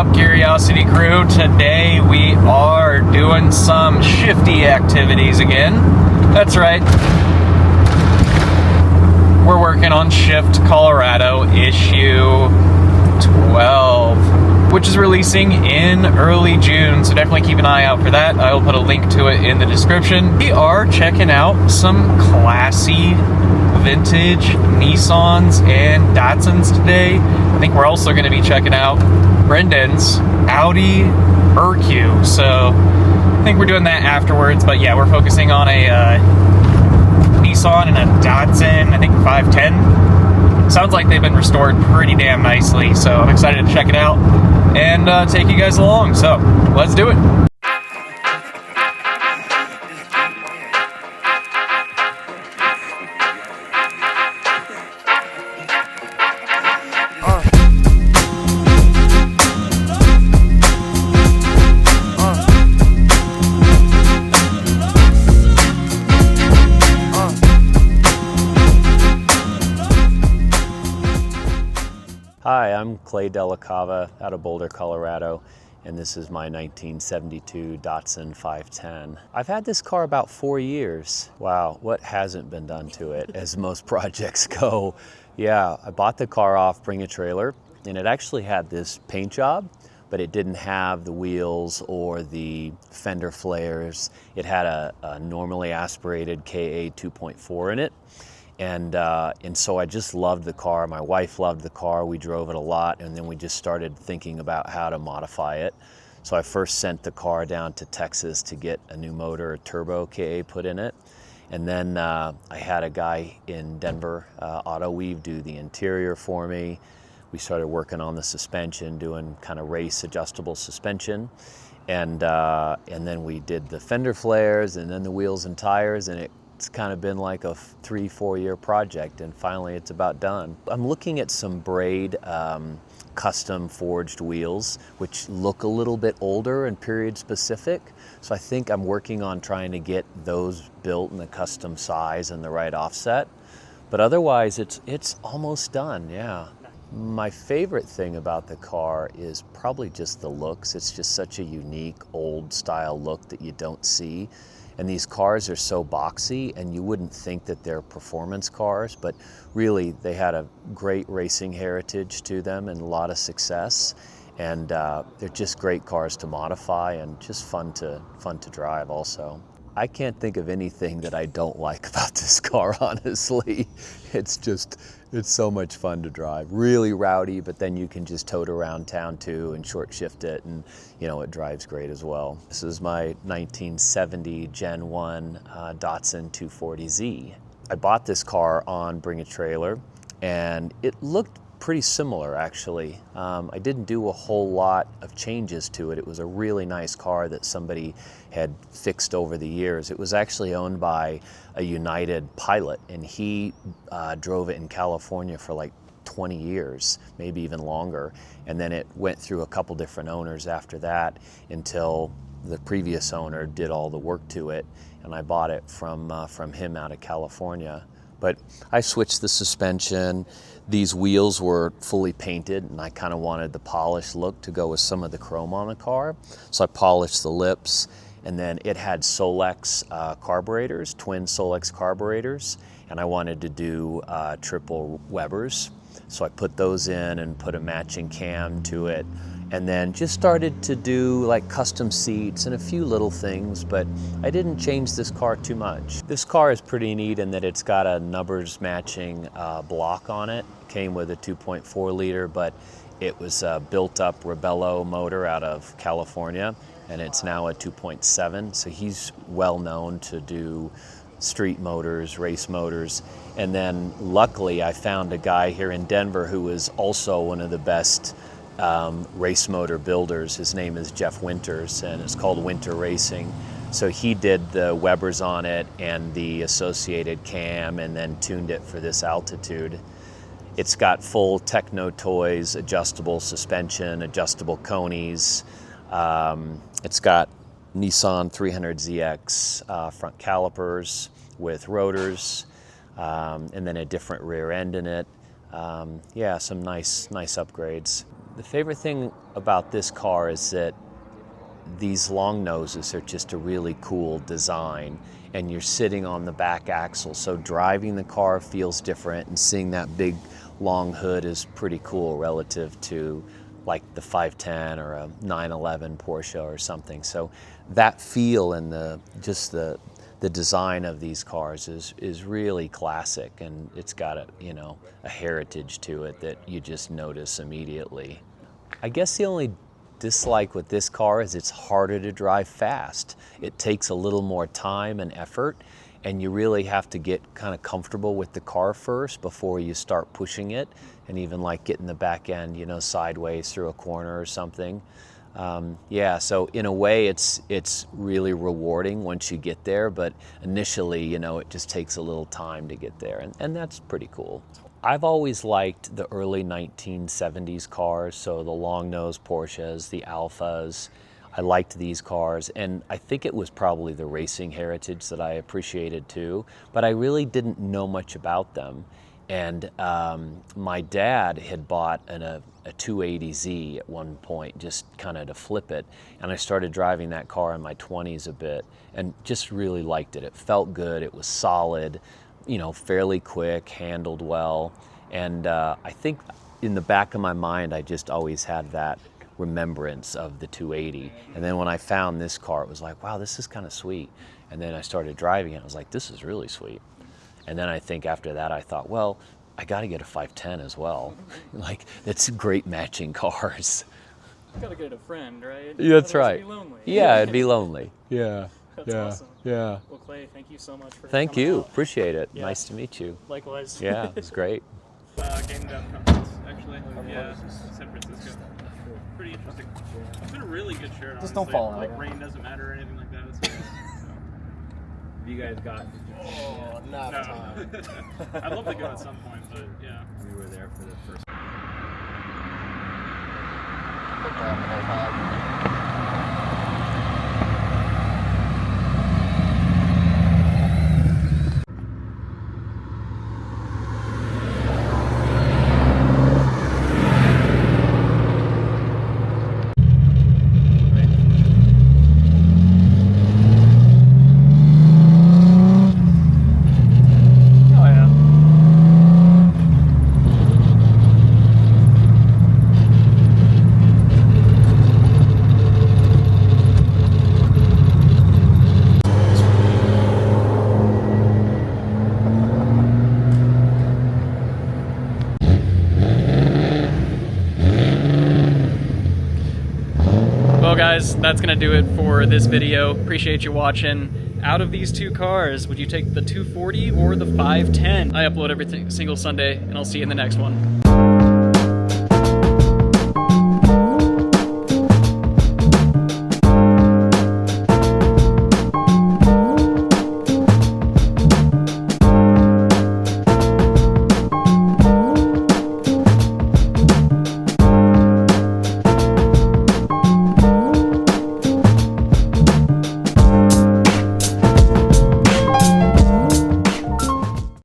up, Curiosity Crew? Today we are doing some shifty activities again. That's right. We're working on Shift Colorado issue 12, which is releasing in early June, so definitely keep an eye out for that. I will put a link to it in the description. We are checking out some classy vintage Nissans and Datsuns today. I think we're also going to be checking out Brendan's Audi RQ, so I think we're doing that afterwards. But yeah, we're focusing on a Nissan and a Datsun, I think 510. Sounds like they've been restored pretty damn nicely, so I'm excited to check it out and take you guys along. So let's do it. Hi, I'm Clay Delacava out of Boulder, Colorado, and this is my 1972 Datsun 510. I've had this car about 4 years. Wow, what hasn't been done to it as most projects go. Yeah, I bought the car off Bring a Trailer, and it actually had this paint job, but it didn't have the wheels or the fender flares. It had a normally aspirated KA 2.4 in it. And so I just loved the car. My wife loved the car. We drove it a lot, and then we just started thinking about how to modify it. So I first sent the car down to Texas to get a new motor, a turbo KA put in it. And then I had a guy in Denver, Auto Weave, do the interior for me. We started working on the suspension, doing kind of race adjustable suspension. And then we did the fender flares and then the wheels and tires, and it's kind of been like a 3-4 year project, and finally it's about done. I'm looking at some braid custom forged wheels, which look a little bit older and period specific. So I think I'm working on trying to get those built in a custom size and the right offset. But otherwise it's almost done, yeah. My favorite thing about the car is probably just the looks. It's just such a unique old style look that you don't see. And these cars are so boxy, and you wouldn't think that they're performance cars, but really they had a great racing heritage to them and a lot of success. And they're just great cars to modify and just fun to drive also. I can't think of anything that I don't like about this car, honestly. It's so much fun to drive. Really rowdy, but then you can just tote around town too and short shift it, and it drives great as well. This is my 1970 Gen 1 Datsun 240Z. I bought this car on Bring a Trailer, and it looked pretty similar actually. I didn't do a whole lot of changes to it. It was a really nice car that somebody had fixed over the years. It was actually owned by a United pilot, and he drove it in California for like 20 years, maybe even longer. And then it went through a couple different owners after that until the previous owner did all the work to it, and I bought it from him out of California. But I switched the suspension. These wheels were fully painted, and I kind of wanted the polished look to go with some of the chrome on the car. So I polished the lips, and then it had Solex carburetors, twin Solex carburetors, and I wanted to do triple Webers. So I put those in and put a matching cam to it, and then just started to do like custom seats and a few little things, but I didn't change this car too much. This car is pretty neat in that it's got a numbers matching block on it. It came with a 2.4 liter, but it was a built up Rebello motor out of California, and it's now a 2.7. So he's well known to do street motors, race motors. And then luckily I found a guy here in Denver who is also one of the best race motor builders. His name is Jeff Winters, and it's called Winter Racing. So he did the Webers on it and the associated cam, and then tuned it for this altitude. It's got full Techno Toys, adjustable suspension, adjustable conies. It's got Nissan 300ZX front calipers with rotors, and then a different rear end in it. Yeah, some nice upgrades. The favorite thing about this car is that these long noses are just a really cool design, and you're sitting on the back axle, so driving the car feels different, and seeing that big long hood is pretty cool relative to like the 510 or a 911 Porsche or something. So that feel and the design of these cars is really classic, and it's got a, you know, a heritage to it that you just notice immediately. I guess the only dislike with this car is it's harder to drive fast. It takes a little more time and effort, and you really have to get kind of comfortable with the car first before you start pushing it, and even like getting the back end, you know, sideways through a corner or something. Yeah, so in a way it's really rewarding once you get there, but initially, you know, it just takes a little time to get there, and that's pretty cool. I've always liked the early 1970s cars, so the long-nosed Porsches, the Alphas. I liked these cars, and I think it was probably the racing heritage that I appreciated too, but I really didn't know much about them. And my dad had bought a 280Z at one point, just kind of to flip it, and I started driving that car in my 20s a bit, and just really liked it. It felt good, it was solid, you know, fairly quick, handled well, and I think in the back of my mind I just always had that remembrance of the 280. And then when I found this car, it was like, wow, this is kind of sweet. And then I started driving it, I was like, this is really sweet. And then I think after that I thought, well, I got to get a 510 as well. Like, it's great matching cars. You gotta get a friend, right? Yeah, that's right. It'd be lonely. Yeah, it'd be lonely. Yeah. That's awesome. Yeah. Well, Clay, thank you so much for Thank coming you. out. Appreciate it. Yeah. Nice to meet you. Likewise. Yeah, it was great. Game Dev conference, actually. Yeah, San Francisco. Pretty interesting. It's been a really good shirt, honestly. Just don't fall out. Like, rain doesn't matter or anything like that. It's nice. Have you guys got? Oh, not No. time. I'd love to go at some point, but yeah. We were there for the first. Oh yeah. Well guys, that's gonna do it for this video. Appreciate you watching. Out of these two cars, would you take the 240 or the 510? I upload every single Sunday, and I'll see you in the next one.